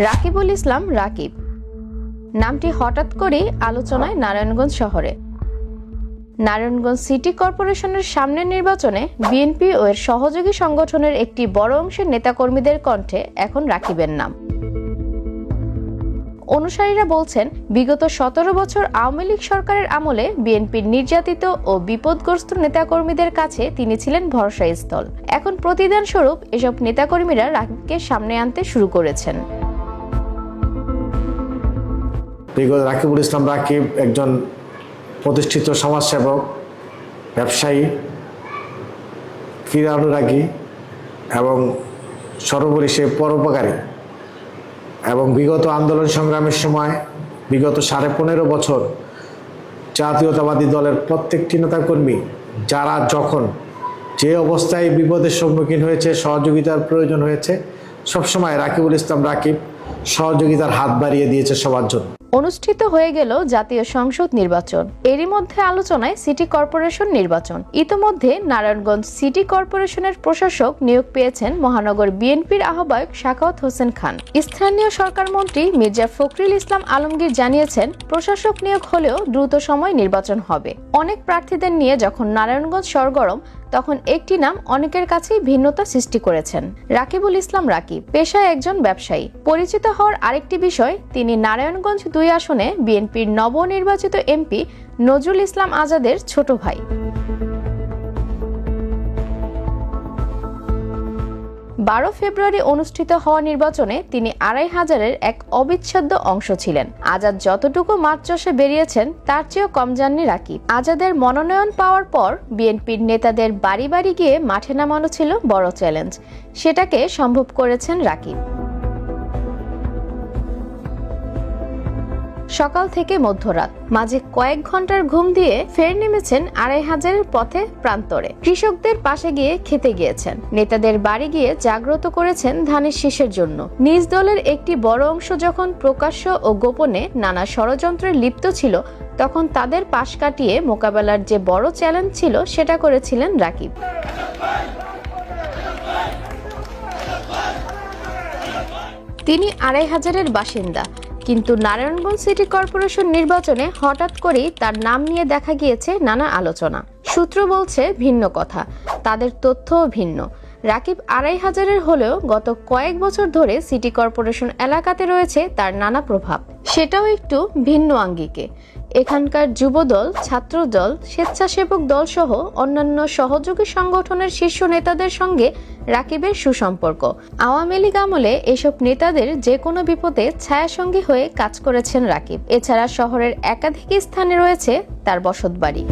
রাকিবুল ইসলাম রাকিব নামটি হঠাৎ করেই আলোচনায় নারায়ণগঞ্জ শহরে। নারায়ণগঞ্জ সিটি কর্পোরেশনের সামনের নির্বাচনে বিএনপি ও এর সহযোগী সংগঠনের একটি বড় অংশের নেতাকর্মীদের কণ্ঠে এখন রাকিবের নাম। অনুসারীরা বলছেন, বিগত 17 বছর আওয়ামী লীগ সরকারের আমলে বিএনপির নির্যাতিত ও বিপদগ্রস্ত নেতাকর্মীদের কাছে তিনি ছিলেন ভরসাস্থল। এখন প্রতিদান স্বরূপ এসব নেতাকর্মীরা রাকিবকে সামনে আনতে শুরু করেছেন। রাকিবুল ইসলাম রাকিব একজন প্রতিষ্ঠিত সমাজসেবক, ব্যবসায়ী, ক্রীড়া অনুরাগী এবং সর্বোপরি সে পরোপকারী। এবং বিগত আন্দোলন সংগ্রামের সময় বিগত 15.5 বছর জাতীয়তাবাদী দলের প্রত্যেকটি নেতাকর্মী যারা যখন যে অবস্থায় বিপদের সম্মুখীন হয়েছে, সহযোগিতার প্রয়োজন হয়েছে, সবসময় রাকিবুল ইসলাম রাকিব সহযোগিতার হাত বাড়িয়ে দিয়েছে সবার জন্য। অনুষ্ঠিত হয়ে গেল জাতীয় সংসদ নির্বাচন। এরই মধ্যে আলোচনায় সিটি কর্পোরেশন নির্বাচন। ইতোমধ্যে নারায়ণগঞ্জ সিটি কর্পোরেশনের প্রশাসক নিয়োগ পেয়েছেন মহানগর বিএনপির আহ্বায়ক সাখাওয়াত হোসেন খান। স্থানীয় সরকার মন্ত্রী মির্জা ফখরুল ইসলাম আলমগীর জানিয়েছেন, প্রশাসক নিয়োগ হলেও দ্রুত সময় নির্বাচন হবে। অনেক প্রার্থীদের নিয়ে যখন নারায়ণগঞ্জ সরগরম, তখন একটি নাম অনেকের কাছেই ভিন্নতা সৃষ্টি করেছেন। রাকিবুল ইসলাম রাকিব পেশায় একজন ব্যবসায়ী। পরিচিত হওয়ার আরেকটি বিষয়, তিনি নারায়ণগঞ্জ 2 আসনে বিএনপির নবনির্বাচিত এমপি নজরুল ইসলাম আজাদের ছোট ভাই। 12 ফেব্রুয়ারি অনুষ্ঠিত হওয়া নির্বাচনে তিনি 2500-এর এক অবিচ্ছেদ্য অংশ ছিলেন। আজাদ যতটুকু মাঠ চষে বেরিয়েছেন তার চেয়েও কম যাননি রাকিব। আজাদের মনোনয়ন পাওয়ার পর বিএনপির নেতাদের বাড়ি বাড়ি গিয়ে মাঠে নামানো ছিল বড় চ্যালেঞ্জ। সেটাকে সম্ভব করেছেন রাকিব। সকাল থেকে মধ্যরাত মাঝে কয়েক ঘন্টার ঘুম দিয়ে ফের নেমেছেন 2500-এর পথে প্রান্তরে। কৃষকদের পাশে গিয়ে খেতে গিয়েছেন, নেতাদের বাড়ি গিয়ে জাগ্রত করেছেন ধানের শীষের জন্য। নিজ দলের একটি বড় অংশ যখন প্রকাশ্য ও গোপনে নানা ষড়যন্ত্রে লিপ্ত ছিল, তখন তাদের পাশ কাটিয়ে মোকাবেলার যে বড় চ্যালেঞ্জ ছিল সেটা করেছিলেন রাকিব। তিনি 2500-এর বাসিন্দা, কিন্তু নারায়ণগঞ্জ সিটি কর্পোরেশন নির্বাচনে হঠাৎ করেই তার নাম নিয়ে দেখা গিয়েছে নানা আলোচনা। সূত্র বলছে ভিন্ন কথা, তাদের তথ্যও ভিন্ন। রাকিব 2500-এর হলেও গত কয়েক বছর ধরে সিটি কর্পোরেশন এলাকাতে রয়েছে তার নানা প্রভাব, সেটাও একটু ভিন্ন আঙ্গিকে। এখানকার যুবদল, ছাত্রদল, স্বেচ্ছাসেবক দল সহ অন্যান্য সহযোগী সংগঠনের শীর্ষ নেতাদের সঙ্গে রাকিবের সুসম্পর্ক। আওয়ামী লীগ আমলে এসব নেতাদের যে কোনো বিপদে ছায়াসঙ্গী হয়ে কাজ করেছেন রাকিব। এছাড়া শহরের একাধিক স্থানে রয়েছে তার বসতবাড়ি।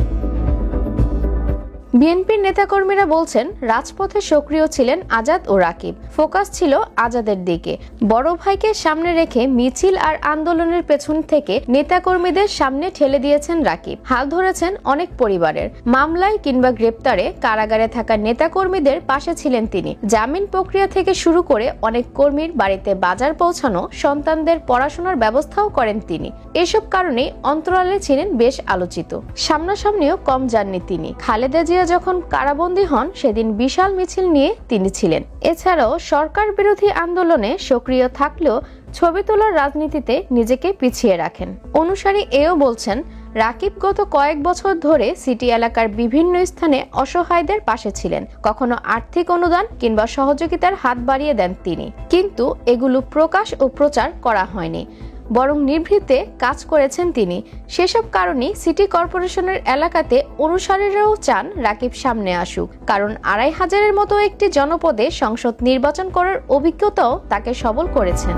বিএনপির নেতাকর্মীরা বলছেন, রাজপথে সক্রিয় ছিলেন আজাদ ও রাকিব। ফোকাস ছিল আজাদের দিকে। বড় ভাইকে সামনে রেখে মিছিল আর আন্দোলনের পেছন থেকে নেতাকর্মীদের সামনে ঠেলে দিয়েছেন রাকিব। হাল ধরেছেন অনেক পরিবারের। মামলায় কিংবা গ্রেপ্তারে কারাগারে থাকা নেতাকর্মীদের পাশে ছিলেন তিনি। জামিন প্রক্রিয়া থেকে শুরু করে অনেক কর্মীর বাড়িতে বাজার পৌঁছানো, সন্তানদের পড়াশোনার ব্যবস্থাও করেন তিনি। এসব কারণে অন্তরালে ছিলেন বেশ আলোচিত। সামনাসামনিও কম যাননি তিনি। খালেদা জিয়া যখন কারাবন্দী হন, সেদিন বিশাল মিছিল নিয়ে তিনি ছিলেন। এছাড়াও সরকার বিরোধী আন্দোলনে সক্রিয় থাকলেও ছবি তোলার রাজনীতিতে নিজেকে পিছিয়ে রাখেন। অনুসারী এও বলছেন, রাকিব গত কয়েক বছর ধরে সিটি এলাকার বিভিন্ন স্থানে অসহায়দের পাশে ছিলেন। কখনো আর্থিক অনুদান কিংবা সহযোগিতার হাত বাড়িয়ে দেন তিনি, কিন্তু এগুলো প্রকাশ ও প্রচার করা হয়নি, বরং নিভৃতে কাজ করেছেন তিনি। সেসব কারণেই সিটি কর্পোরেশনের এলাকাতে অনুসারীরাও চান রাকিব সামনে আসুক, কারণ 2500-এর মতো একটি জনপদে সংসদ নির্বাচন করার অভিজ্ঞতাও তাকে সবল করেছেন।